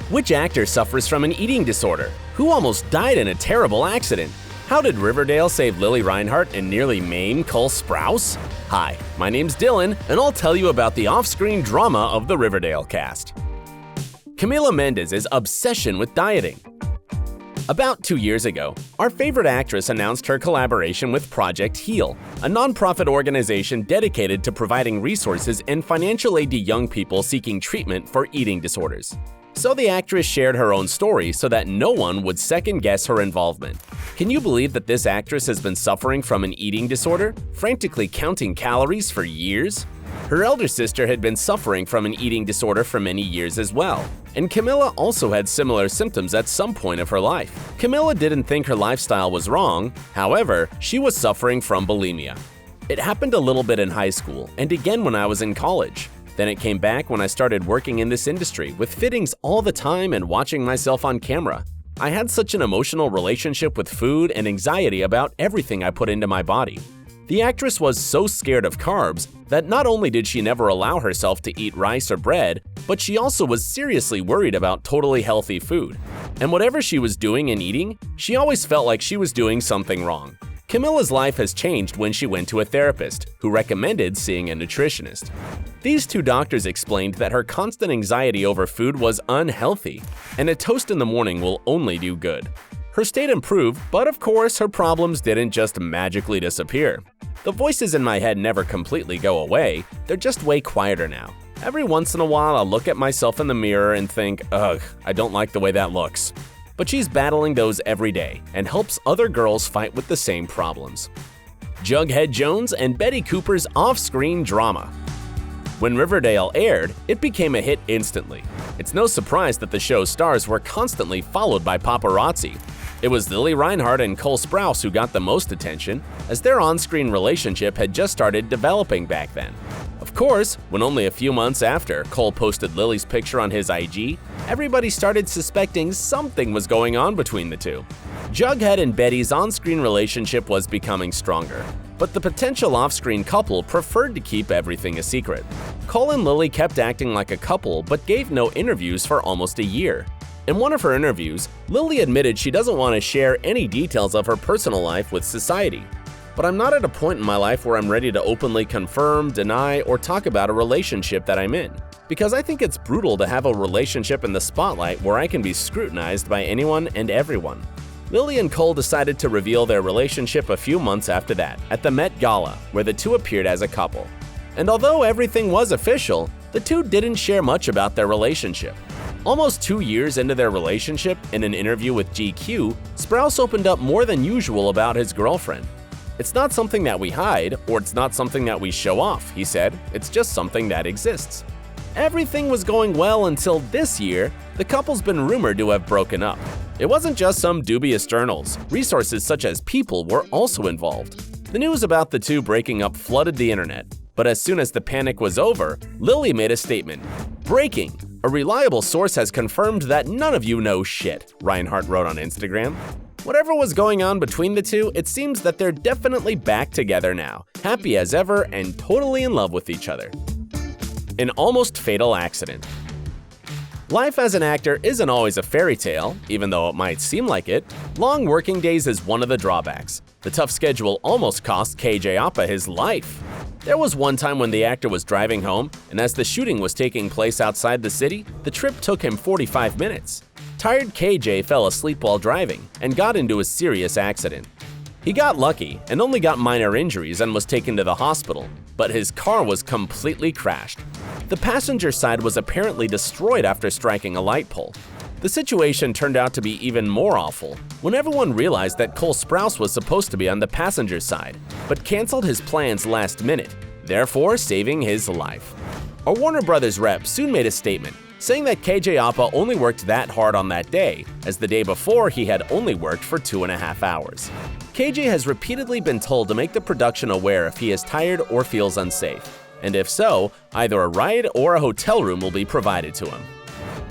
Which actor suffers from an eating disorder? Who almost died in a terrible accident? How did Riverdale save Lili Reinhart and nearly maim Cole Sprouse? Hi, my name's Dylan, and I'll tell you about the off-screen drama of the Riverdale cast. Camila Mendes' obsession with dieting. About 2 years ago, our favorite actress announced her collaboration with Project Heal, a nonprofit organization dedicated to providing resources and financial aid to young people seeking treatment for eating disorders. So the actress shared her own story so that no one would second-guess her involvement. Can you believe that this actress has been suffering from an eating disorder, frantically counting calories for years? Her elder sister had been suffering from an eating disorder for many years as well, and Camila also had similar symptoms at some point of her life. Camila didn't think her lifestyle was wrong, however, she was suffering from bulimia. It happened a little bit in high school and again when I was in college. Then it came back when I started working in this industry with fittings all the time and watching myself on camera. I had such an emotional relationship with food and anxiety about everything I put into my body. The actress was so scared of carbs that not only did she never allow herself to eat rice or bread, but she also was seriously worried about totally healthy food. And whatever she was doing and eating, she always felt like she was doing something wrong. Camila's life has changed when she went to a therapist, who recommended seeing a nutritionist. These two doctors explained that her constant anxiety over food was unhealthy, and a toast in the morning will only do good. Her state improved, but of course her problems didn't just magically disappear. The voices in my head never completely go away, they're just way quieter now. Every once in a while I'll look at myself in the mirror and think, ugh, I don't like the way that looks. But she's battling those every day and helps other girls fight with the same problems. Jughead Jones and Betty Cooper's off-screen drama. When Riverdale aired, it became a hit instantly. It's no surprise that the show's stars were constantly followed by paparazzi. It was Lili Reinhart and Cole Sprouse who got the most attention, as their on-screen relationship had just started developing back then. Of course, when only a few months after Cole posted Lili's picture on his IG, everybody started suspecting something was going on between the two. Jughead and Betty's on-screen relationship was becoming stronger, but the potential off-screen couple preferred to keep everything a secret. Cole and Lili kept acting like a couple but gave no interviews for almost a year. In one of her interviews, Lili admitted she doesn't want to share any details of her personal life with society. But I'm not at a point in my life where I'm ready to openly confirm, deny, or talk about a relationship that I'm in, because I think it's brutal to have a relationship in the spotlight where I can be scrutinized by anyone and everyone. Lili and Cole decided to reveal their relationship a few months after that, at the Met Gala, where the two appeared as a couple. And although everything was official, the two didn't share much about their relationship. Almost 2 years into their relationship, in an interview with GQ, Sprouse opened up more than usual about his girlfriend. "It's not something that we hide, or it's not something that we show off," he said. "It's just something that exists." Everything was going well until this year, the couple's been rumored to have broken up. It wasn't just some dubious journals. Resources such as People were also involved. The news about the two breaking up flooded the internet, but as soon as the panic was over, Lili made a statement. "Breaking! A reliable source has confirmed that none of you know shit," Reinhart wrote on Instagram. Whatever was going on between the two, it seems that they're definitely back together now, happy as ever and totally in love with each other. An almost fatal accident. Life as an actor isn't always a fairy tale, even though it might seem like it. Long working days is one of the drawbacks. The tough schedule almost cost KJ Apa his life. There was one time when the actor was driving home, and as the shooting was taking place outside the city, the trip took him 45 minutes. Tired KJ fell asleep while driving and got into a serious accident. He got lucky and only got minor injuries and was taken to the hospital, but his car was completely crashed. The passenger side was apparently destroyed after striking a light pole. The situation turned out to be even more awful when everyone realized that Cole Sprouse was supposed to be on the passenger side, but canceled his plans last minute, therefore saving his life. A Warner Brothers rep soon made a statement, saying that KJ Apa only worked that hard on that day, as the day before he had only worked for 2.5 hours. KJ has repeatedly been told to make the production aware if he is tired or feels unsafe, and if so, either a ride or a hotel room will be provided to him.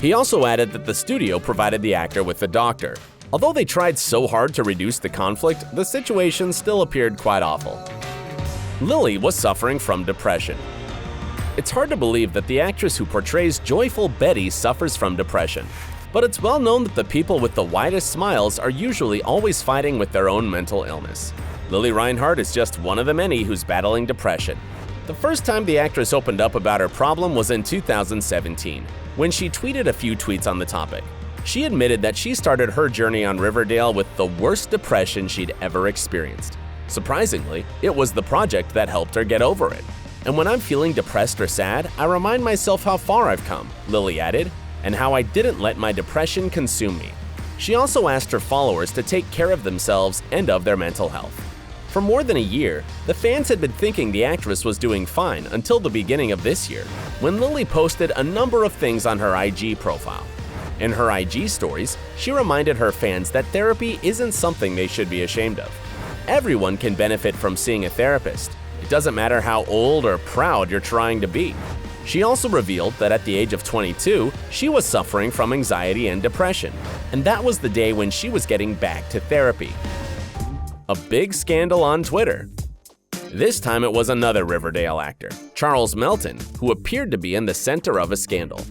He also added that the studio provided the actor with a doctor. Although they tried so hard to reduce the conflict, the situation still appeared quite awful. Lili was suffering from depression. It's hard to believe that the actress who portrays joyful Betty suffers from depression. But it's well known that the people with the widest smiles are usually always fighting with their own mental illness. Lili Reinhart is just one of the many who's battling depression. The first time the actress opened up about her problem was in 2017, when she tweeted a few tweets on the topic. She admitted that she started her journey on Riverdale with the worst depression she'd ever experienced. Surprisingly, it was the project that helped her get over it. And when I'm feeling depressed or sad, I remind myself how far I've come, Lili added, and how I didn't let my depression consume me. She also asked her followers to take care of themselves and of their mental health. For more than a year, the fans had been thinking the actress was doing fine until the beginning of this year, when Lili posted a number of things on her IG profile. In her IG stories, she reminded her fans that therapy isn't something they should be ashamed of. Everyone can benefit from seeing a therapist. It doesn't matter how old or proud you're trying to be. She also revealed that at the age of 22, she was suffering from anxiety and depression, and that was the day when she was getting back to therapy. A big scandal on Twitter. This time it was another Riverdale actor, Charles Melton, who appeared to be in the center of a scandal.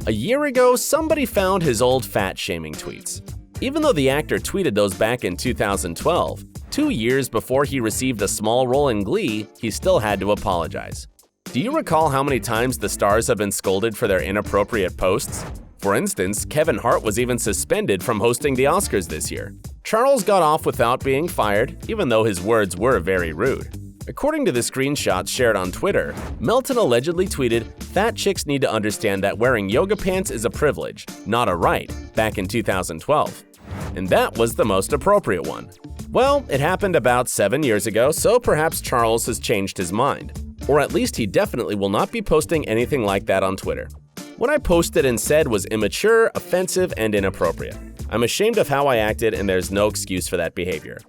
A year ago, somebody found his old fat-shaming tweets. Even though the actor tweeted those back in 2012, 2 years before he received a small role in Glee, he still had to apologize. Do you recall how many times the stars have been scolded for their inappropriate posts? For instance, Kevin Hart was even suspended from hosting the Oscars this year. Charles got off without being fired, even though his words were very rude. According to the screenshots shared on Twitter, Melton allegedly tweeted, "Fat chicks need to understand that wearing yoga pants is a privilege, not a right," back in 2012. And that was the most appropriate one. Well, it happened about 7 years ago, so perhaps Charles has changed his mind. Or at least he definitely will not be posting anything like that on Twitter. What I posted and said was immature, offensive, and inappropriate. I'm ashamed of how I acted, and there's no excuse for that behavior.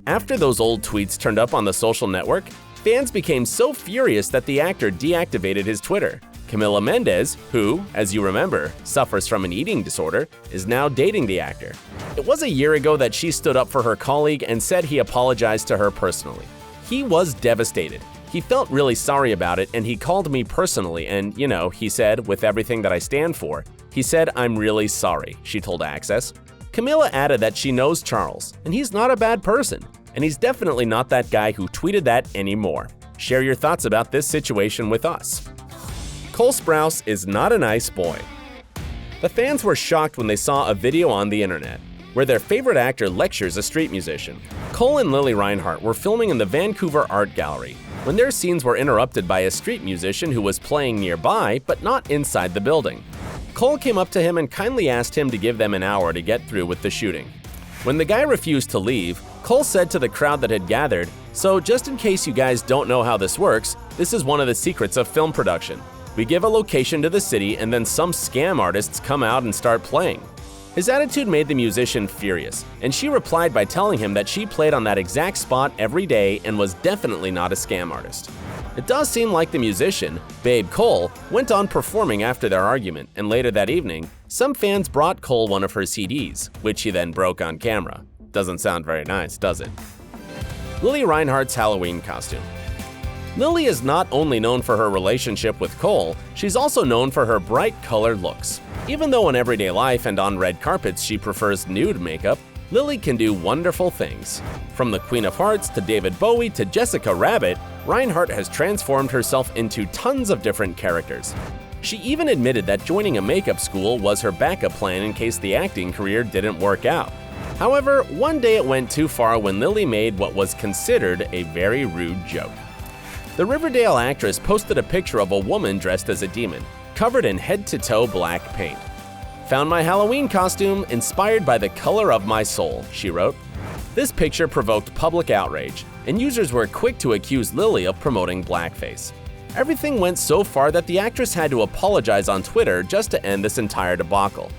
After those old tweets turned up on the social network, fans became so furious that the actor deactivated his Twitter. Camila Mendes, who, as you remember, suffers from an eating disorder, is now dating the actor. It was a year ago that she stood up for her colleague and said he apologized to her personally. He was devastated. He felt really sorry about it, and he called me personally and, he said, with everything that I stand for, he said, "I'm really sorry," she told Access. Camila added that she knows Charles, and he's not a bad person, and he's definitely not that guy who tweeted that anymore. Share your thoughts about this situation with us. Cole Sprouse is not a nice boy. The fans were shocked when they saw a video on the internet where their favorite actor lectures a street musician. Cole and Lili Reinhart were filming in the Vancouver Art Gallery when their scenes were interrupted by a street musician who was playing nearby but not inside the building. Cole came up to him and kindly asked him to give them an hour to get through with the shooting. When the guy refused to leave, Cole said to the crowd that had gathered, "So just in case you guys don't know how this works, this is one of the secrets of film production. We give a location to the city and then some scam artists come out and start playing." His attitude made the musician furious, and she replied by telling him that she played on that exact spot every day and was definitely not a scam artist. It does seem like the musician, Babe Cole, went on performing after their argument, and later that evening, some fans brought Cole one of her CDs, which he then broke on camera. Doesn't sound very nice, does it? Lili Reinhart's Halloween costume. Lili is not only known for her relationship with Cole, she's also known for her bright colored looks. Even though in everyday life and on red carpets she prefers nude makeup, Lili can do wonderful things. From the Queen of Hearts to David Bowie to Jessica Rabbit, Reinhart has transformed herself into tons of different characters. She even admitted that joining a makeup school was her backup plan in case the acting career didn't work out. However, one day it went too far when Lili made what was considered a very rude joke. The Riverdale actress posted a picture of a woman dressed as a demon, covered in head-to-toe black paint. "Found my Halloween costume inspired by the color of my soul," she wrote. This picture provoked public outrage, and users were quick to accuse Lili of promoting blackface. Everything went so far that the actress had to apologize on Twitter just to end this entire debacle.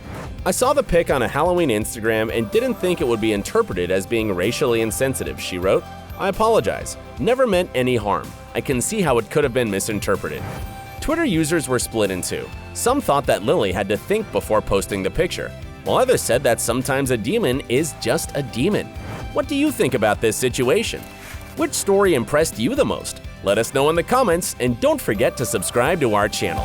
"I saw the pic on a Halloween Instagram and didn't think it would be interpreted as being racially insensitive," she wrote. "I apologize. Never meant any harm. I can see how it could have been misinterpreted." Twitter users were split in two. Some thought that Lili had to think before posting the picture, while others said that sometimes a demon is just a demon. What do you think about this situation? Which story impressed you the most? Let us know in the comments, and don't forget to subscribe to our channel.